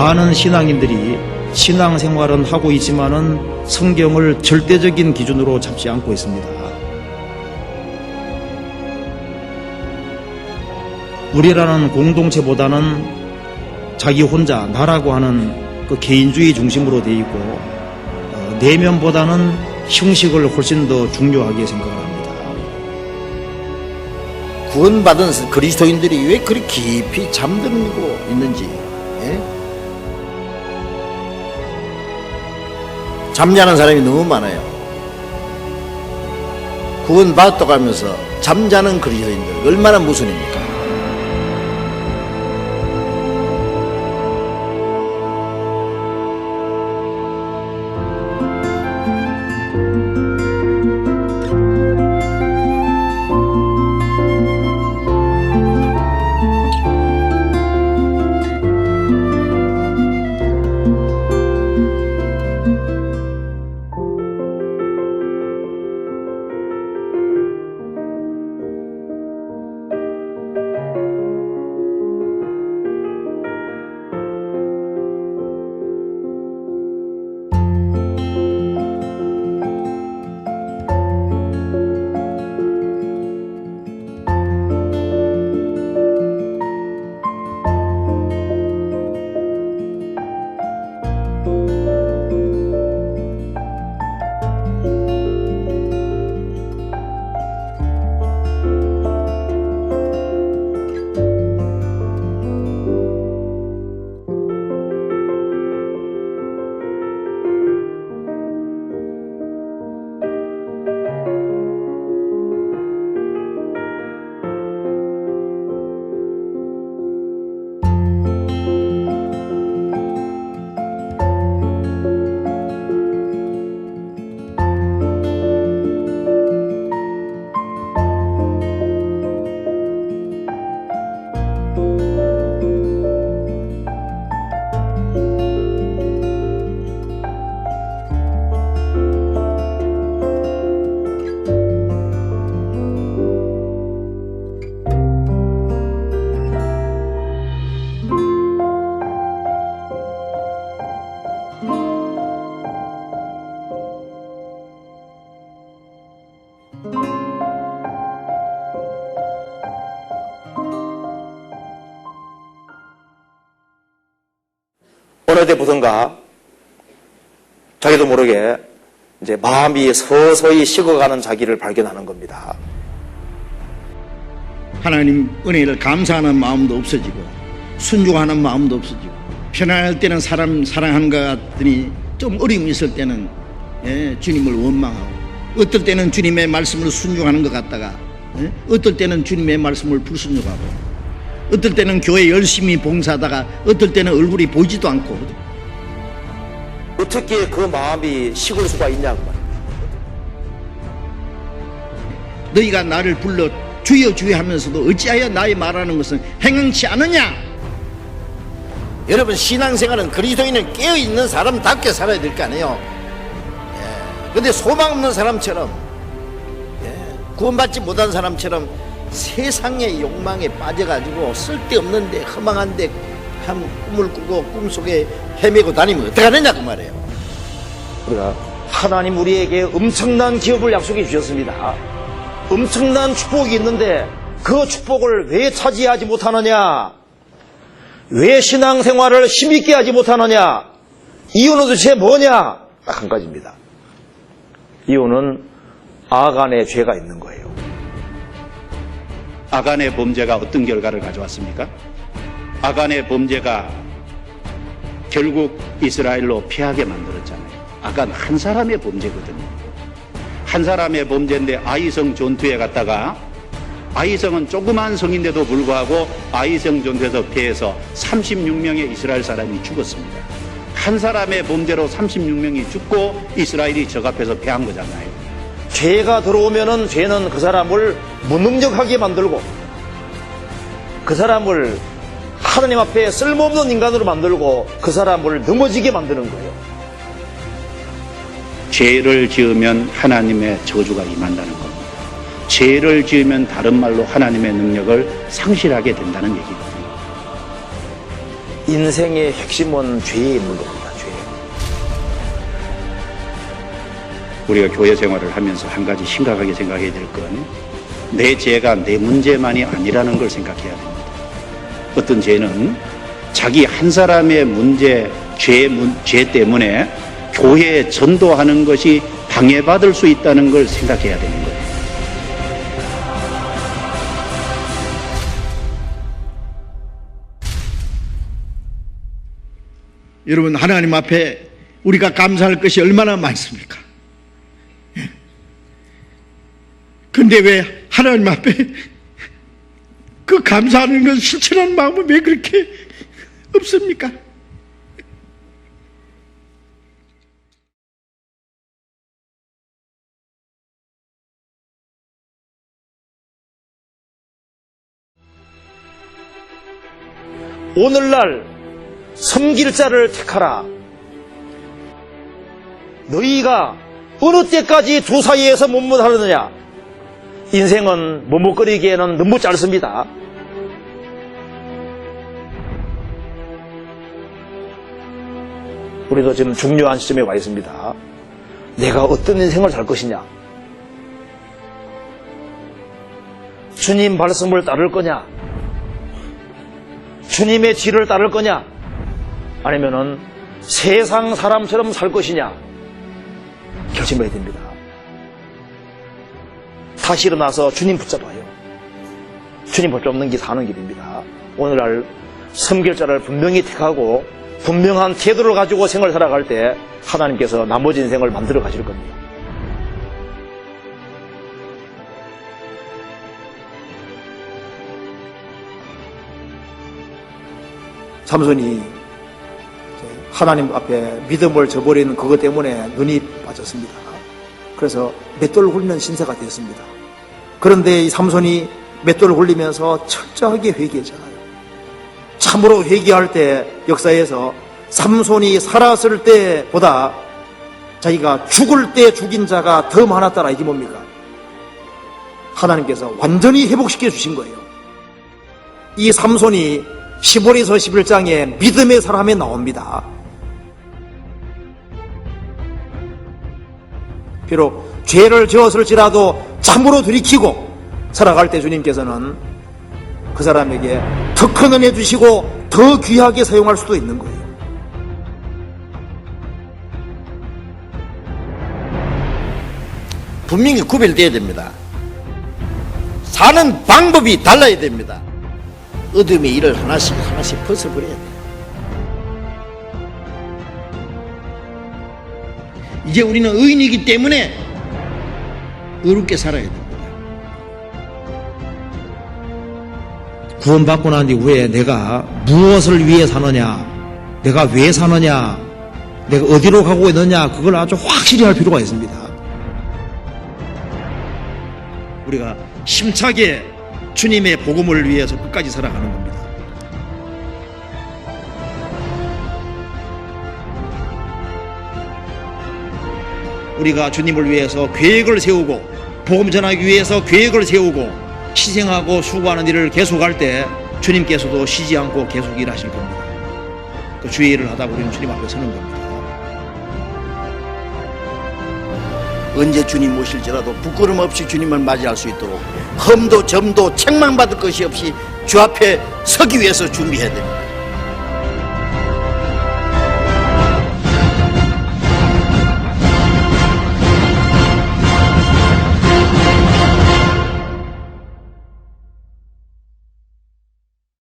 많은 신앙인들이 신앙생활은 하고 있지만은 성경을 절대적인 기준으로 잡지 않고 있습니다. 우리라는 공동체보다는 자기 혼자 나라고 하는 그 개인주의 중심으로 되어 있고 내면보다는 형식을 훨씬 더 중요하게 생각을 합니다. 구원받은 그리스도인들이 왜 그리 깊이 잠들고 있는지, 예? 잠자는 사람이 너무 많아요. 구원받았다고 하면서 잠자는 그리스도인들 얼마나 무슨입니까? 어느 때부턴가 자기도 모르게 이제 마음이 서서히 식어가는 자기를 발견하는 겁니다. 하나님 은혜를 감사하는 마음도 없어지고 순종하는 마음도 없어지고 편안할 때는 사람 사랑하는 것 같더니 좀 어려움이 있을 때는 주님을 원망하고 어떨 때는 주님의 말씀을 순종하는 것 같다가 어떨 때는 주님의 말씀을 불순종하고 어떨 때는 교회 열심히 봉사하다가 어떨 때는 얼굴이 보이지도 않고 어떻게 그 마음이 식을 수가 있냐고 말입니다. 너희가 나를 불러 주여 주여 하면서도 어찌하여 나의 말하는 것은 행응치 않느냐. 여러분, 신앙생활은 그리스도인은 깨어있는 사람답게 살아야 될 거 아니에요. 근데 소망 없는 사람처럼, 구원받지 못한 사람처럼 세상의 욕망에 빠져가지고 쓸데없는데 허망한데 한 꿈을 꾸고 꿈속에 헤매고 다니면 어떡하느냐 그 말이에요. 우리가 하나님 우리에게 엄청난 기업을 약속해 주셨습니다. 엄청난 축복이 있는데 그 축복을 왜 차지하지 못하느냐? 왜 신앙생활을 힘있게 하지 못하느냐? 이유는 도대체 뭐냐? 딱 한 가지입니다. 이유는 아간의 죄가 있는 거예요. 아간의 범죄가 어떤 결과를 가져왔습니까? 아간의 범죄가 결국 이스라엘로 피하게 만들었잖아요. 아간 한 사람의 범죄거든요. 한 사람의 범죄인데 아이성 전투에 갔다가 아이성은 조그만 성인데도 불구하고 아이성 전투에서 패해서 36명의 이스라엘 사람이 죽었습니다. 한 사람의 범죄로 36명이 죽고 이스라엘이 적 앞에서 패한 거잖아요. 죄가 들어오면은 죄는 그 사람을 무능력하게 만들고 그 사람을 하나님 앞에 쓸모없는 인간으로 만들고 그 사람을 넘어지게 만드는 거예요. 죄를 지으면 하나님의 저주가 임한다는 겁니다. 죄를 지으면 다른 말로 하나님의 능력을 상실하게 된다는 얘기거든요. 인생의 핵심은 죄에 있는 겁니다. 죄. 우리가 교회 생활을 하면서 한 가지 심각하게 생각해야 될 건 내 죄가 내 문제만이 아니라는 걸 생각해야 됩니다. 어떤 죄는 자기 한 사람의 문제, 죄 때문에 교회에 전도하는 것이 방해받을 수 있다는 걸 생각해야 되는 거예요. 여러분, 하나님 앞에 우리가 감사할 것이 얼마나 많습니까? 근데 왜 하나님 앞에 그 감사하는 건 실천하는 마음은 왜 그렇게 없습니까? 오늘날 섬길 자를 택하라. 너희가 어느 때까지 두 사이에서 못못하느냐. 인생은 머뭇거리기에는 너무 짧습니다. 우리도 지금 중요한 시점에 와 있습니다. 내가 어떤 인생을 살 것이냐. 주님 말씀을 따를 거냐, 주님의 지를 따를 거냐, 아니면은 세상 사람처럼 살 것이냐 결심해야 됩니다. 다시 일어나서 주님 붙잡아요. 주님 붙잡는 게 사는 길입니다. 오늘날 섬길 자를 분명히 택하고 분명한 태도를 가지고 생활을 살아갈 때 하나님께서 나머지 인생을 만들어 가실 겁니다. 삼손이 하나님 앞에 믿음을 저버리는 그것 때문에 눈이 빠졌습니다. 그래서 맷돌을 굴리는 신세가 되었습니다. 그런데 이 삼손이 맷돌을 굴리면서 철저하게 회개했잖아요. 참으로 회개할 때 역사에서 삼손이 살았을 때보다 자기가 죽을 때 죽인 자가 더 많았다라. 이게 뭡니까? 하나님께서 완전히 회복시켜 주신 거예요. 이 삼손이 시므리서 11장에 믿음의 사람에 나옵니다. 비록 죄를 지었을지라도 참으로 들이키고 살아갈 때 주님께서는 그 사람에게 더 큰 은혜 주시고 더 귀하게 사용할 수도 있는 거예요. 분명히 구별돼야 됩니다. 사는 방법이 달라야 됩니다. 어둠의 일을 하나씩 벗어버려야 돼요. 이제 우리는 의인이기 때문에 의롭게 살아야 됩니다. 구원받고 난 이후에 내가 무엇을 위해 사느냐, 내가 왜 사느냐, 내가 어디로 가고 있느냐, 그걸 아주 확실히 할 필요가 있습니다. 우리가 힘차게 주님의 복음을 위해서 끝까지 살아가는 겁니다. 우리가 주님을 위해서 계획을 세우고 복음 전하기 위해서 계획을 세우고 희생하고 수고하는 일을 계속할 때 주님께서도 쉬지 않고 계속 일하실 겁니다. 그 주의 일을 하다 우리는 주님 앞에 서는 겁니다. 언제 주님 오실지라도 부끄럼 없이 주님을 맞이할 수 있도록 험도 점도 책망받을 것이 없이 주 앞에 서기 위해서 준비해야 됩니다.